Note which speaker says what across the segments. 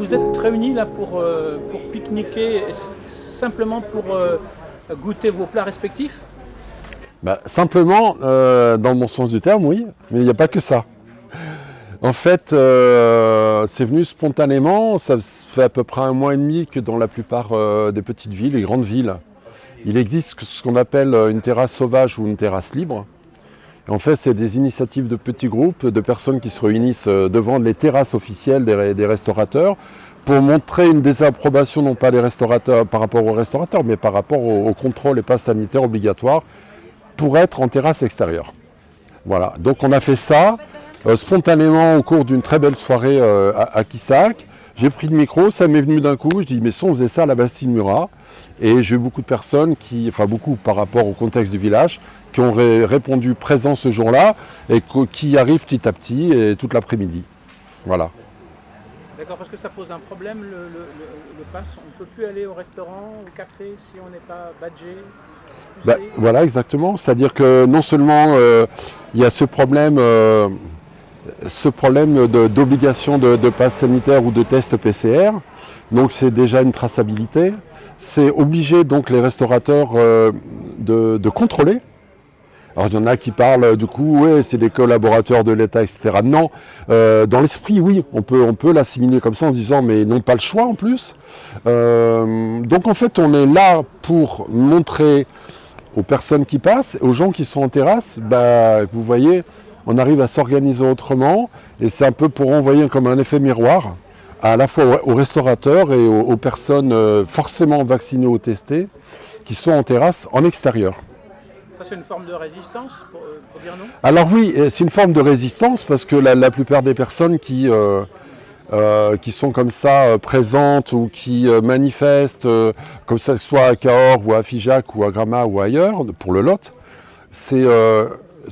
Speaker 1: vous êtes réunis là pour pique-niquer, simplement pour goûter vos plats respectifs?
Speaker 2: Simplement, dans le bon sens du terme, oui, mais il n'y a pas que ça. En fait, c'est venu spontanément, ça fait à peu près 1 mois et demi que dans la plupart des petites villes et grandes villes, il existe ce qu'on appelle une terrasse sauvage ou une terrasse libre. Et en fait, c'est des initiatives de petits groupes, de personnes qui se réunissent devant les terrasses officielles des restaurateurs pour montrer une désapprobation, non pas des restaurateurs par rapport aux restaurateurs, mais par rapport au contrôle et passes sanitaires obligatoires pour être en terrasse extérieure. Voilà, donc on a fait ça spontanément au cours d'une très belle soirée à Quissac. J'ai pris le micro, ça m'est venu d'un coup, je dis mais si on faisait ça à la Bastille-Murat. Et j'ai eu beaucoup de personnes beaucoup par rapport au contexte du village, qui ont répondu présent ce jour-là et qui arrivent petit à petit et toute l'après-midi. Voilà.
Speaker 1: D'accord, parce que ça pose un problème, le pass. On ne peut plus aller au restaurant, au café, si on n'est pas badgé.
Speaker 2: Voilà, exactement. C'est-à-dire que non seulement il y a ce problème d'obligation de passe sanitaire ou de test PCR, donc c'est déjà une traçabilité. C'est obliger donc les restaurateurs de contrôler. Alors il y en a qui parlent du coup, ouais, c'est des collaborateurs de l'État, etc. Non, dans l'esprit, oui, on peut l'assimiler comme ça en disant, mais ils n'ont pas le choix en plus. Donc en fait, on est là pour montrer aux personnes qui passent, aux gens qui sont en terrasse, vous voyez, on arrive à s'organiser autrement, et c'est un peu pour envoyer comme un effet miroir, à la fois aux restaurateurs et aux personnes forcément vaccinées ou testées, qui sont en terrasse, en extérieur.
Speaker 1: Ça, c'est une forme de résistance, pour dire non?
Speaker 2: Alors oui, c'est une forme de résistance, parce que la plupart des personnes qui sont comme ça présentes ou qui manifestent, comme ça que ce soit à Cahors ou à Figeac ou à Gramat ou ailleurs, pour le Lot, c'est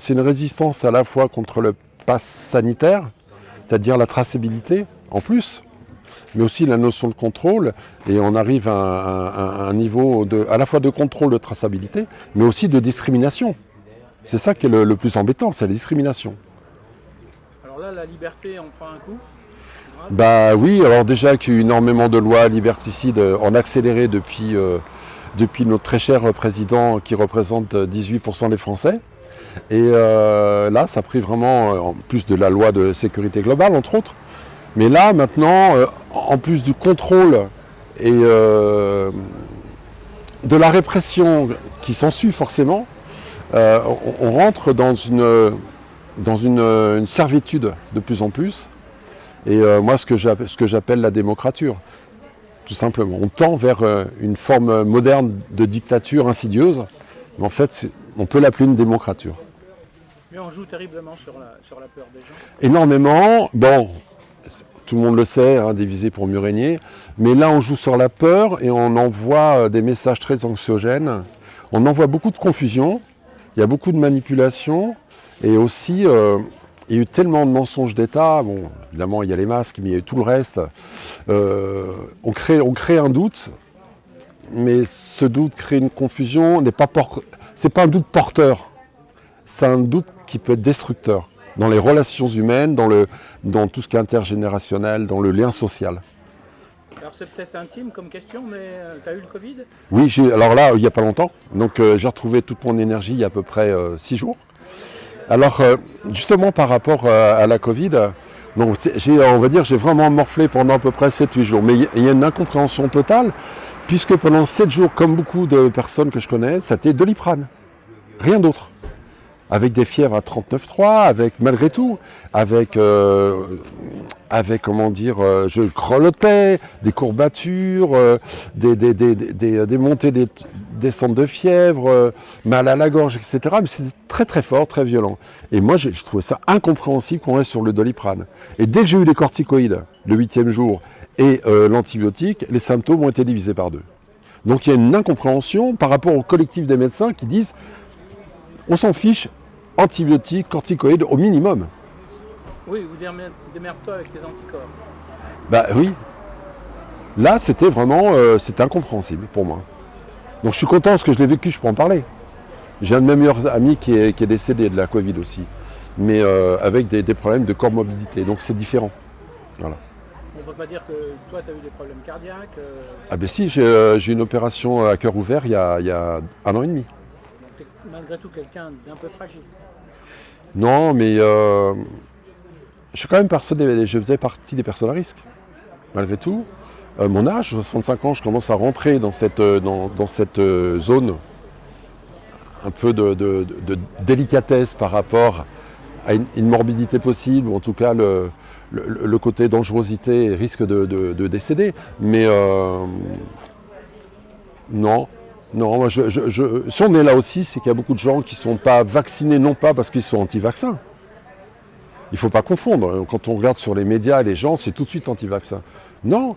Speaker 2: une résistance à la fois contre le pass sanitaire, c'est-à-dire la traçabilité en plus, mais aussi la notion de contrôle, et on arrive à un niveau à la fois de contrôle de traçabilité, mais aussi de discrimination. C'est ça qui est le plus embêtant, c'est la discrimination.
Speaker 1: Alors là, la liberté en prend un coup?
Speaker 2: Oui, alors déjà qu'il y a eu énormément de lois liberticides en accéléré depuis notre très cher président qui représente 18% des Français. Et là, ça a pris vraiment, en plus de la loi de sécurité globale, entre autres. Mais là, maintenant, en plus du contrôle et de la répression qui s'ensuit forcément, on rentre dans une servitude de plus en plus. Et moi, ce que j'appelle la démocrature, tout simplement. On tend vers une forme moderne de dictature insidieuse, mais en fait, on peut l'appeler une démocrature.
Speaker 1: Mais on joue terriblement sur la peur des gens.
Speaker 2: Énormément. Bon, tout le monde le sait, diviser pour mieux régner. Mais là, on joue sur la peur et on envoie des messages très anxiogènes. On envoie beaucoup de confusion. Il y a beaucoup de manipulation. Et aussi, il y a eu tellement de mensonges d'État. Bon, évidemment, il y a les masques, mais il y a eu tout le reste. On crée un doute. Mais ce doute crée une confusion. C'est pas un doute porteur. C'est un doute qui peut être destructeur dans les relations humaines, dans tout ce qui est intergénérationnel, dans le lien social.
Speaker 1: Alors c'est peut-être intime comme question, mais tu as eu le Covid?
Speaker 2: Oui, alors là, il n'y a pas longtemps. Donc j'ai retrouvé toute mon énergie il y a à peu près 6 jours. Alors justement par rapport à la Covid, donc, on va dire j'ai vraiment morflé pendant à peu près 7-8 jours. Mais il y a une incompréhension totale, puisque pendant 7 jours, comme beaucoup de personnes que je connais, c'était Doliprane. Rien d'autre. Avec des fièvres à 39,3, malgré tout, avec comment dire, je grelottais, des courbatures, des montées, des descentes de fièvre, mal à la gorge, etc. Mais c'était très très fort, très violent. Et moi, je trouvais ça incompréhensible qu'on reste sur le Doliprane. Et dès que j'ai eu les corticoïdes, le 8e jour, et l'antibiotique, les symptômes ont été divisés par 2. Donc il y a une incompréhension par rapport au collectif des médecins qui disent on s'en fiche, antibiotiques, corticoïdes au minimum.
Speaker 1: Oui, ou démerde-toi avec tes anticorps.
Speaker 2: Oui. Là, c'était vraiment c'était incompréhensible pour moi. Donc je suis content parce que je l'ai vécu, je peux en parler. J'ai un de mes meilleurs amis qui est décédé de la Covid aussi, mais avec des problèmes de comorbidité, donc c'est différent. Voilà.
Speaker 1: Bon, ne peut pas dire que toi, tu as eu des problèmes cardiaques.
Speaker 2: Ah ben si, j'ai une opération à cœur ouvert il y a 1 an et demi.
Speaker 1: Tu es malgré tout quelqu'un d'un peu fragile.
Speaker 2: Non, mais je suis quand même je faisais partie des personnes à risque. Malgré tout, mon âge, 65 ans, je commence à rentrer dans cette zone un peu de délicatesse par rapport à une morbidité possible, ou en tout cas le côté dangerosité et risque de décéder. Mais non, moi, si on est là aussi, c'est qu'il y a beaucoup de gens qui ne sont pas vaccinés, non pas parce qu'ils sont anti-vaccins. Il ne faut pas confondre. Quand on regarde sur les médias, les gens, c'est tout de suite anti-vaccin. Non,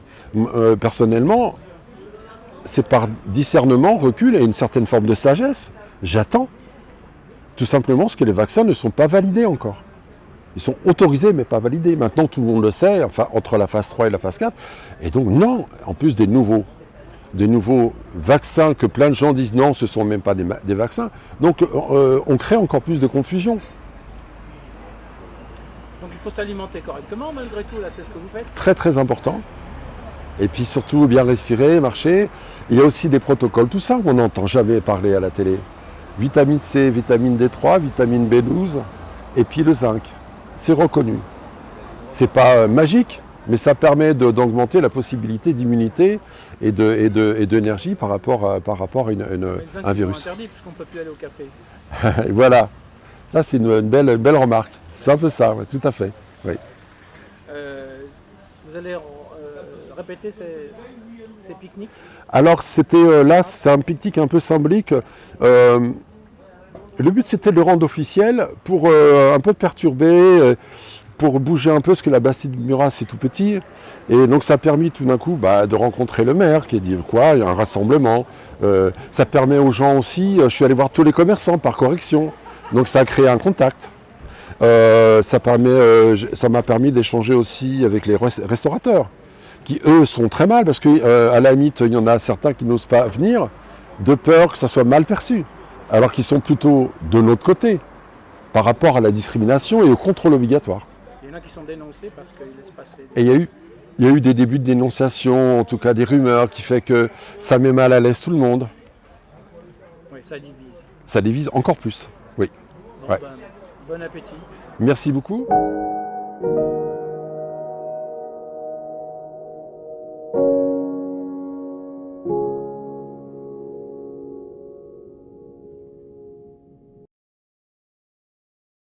Speaker 2: personnellement, c'est par discernement, recul et une certaine forme de sagesse. J'attends. Tout simplement parce que les vaccins ne sont pas validés encore. Ils sont autorisés mais pas validés. Maintenant, tout le monde le sait, enfin, entre la phase 3 et la phase 4. Et donc, non, en plus des nouveaux vaccins que plein de gens disent non, ce ne sont même pas des vaccins. Donc, on crée encore plus de confusion.
Speaker 1: Donc, il faut s'alimenter correctement malgré tout, là, c'est ce que vous faites?
Speaker 2: Très, très important. Et puis surtout, bien respirer, marcher. Il y a aussi des protocoles, tout ça qu'on n'entend jamais parler à la télé. Vitamine C, vitamine D3, vitamine B12 et puis le zinc. C'est reconnu. C'est pas magique, mais ça permet d'augmenter la possibilité d'immunité et d'énergie par rapport à un virus.
Speaker 1: C'est interdit puisqu'on ne peut plus aller au café.
Speaker 2: Voilà. Ça, c'est une belle remarque. C'est un peu ça, ouais, tout à fait. Oui.
Speaker 1: Vous allez répéter ces pique-niques?
Speaker 2: Alors, là, c'est un pique-nique un peu symbolique. Le but, c'était de le rendre officiel pour un peu perturber, pour bouger un peu, parce que la Bastide Murat, c'est tout petit. Et donc, ça a permis tout d'un coup de rencontrer le maire, qui a dit quoi, il y a un rassemblement. Ça permet aux gens aussi, je suis allé voir tous les commerçants par correction. Donc, ça a créé un contact. Ça m'a permis d'échanger aussi avec les restaurateurs, qui eux sont très mal, parce qu'à la limite, il y en a certains qui n'osent pas venir, de peur que ça soit mal perçu. Alors qu'ils sont plutôt de notre côté, par rapport à la discrimination et au contrôle obligatoire.
Speaker 1: Il y en a qui sont dénoncés parce qu'ils laissent passer.
Speaker 2: Et il y a eu des débuts de dénonciation, en tout cas des rumeurs, qui fait que ça met mal à l'aise tout le monde.
Speaker 1: Oui, ça divise.
Speaker 2: Ça divise encore plus, oui.
Speaker 1: Bon,
Speaker 2: Ouais.
Speaker 1: bon appétit.
Speaker 2: Merci beaucoup.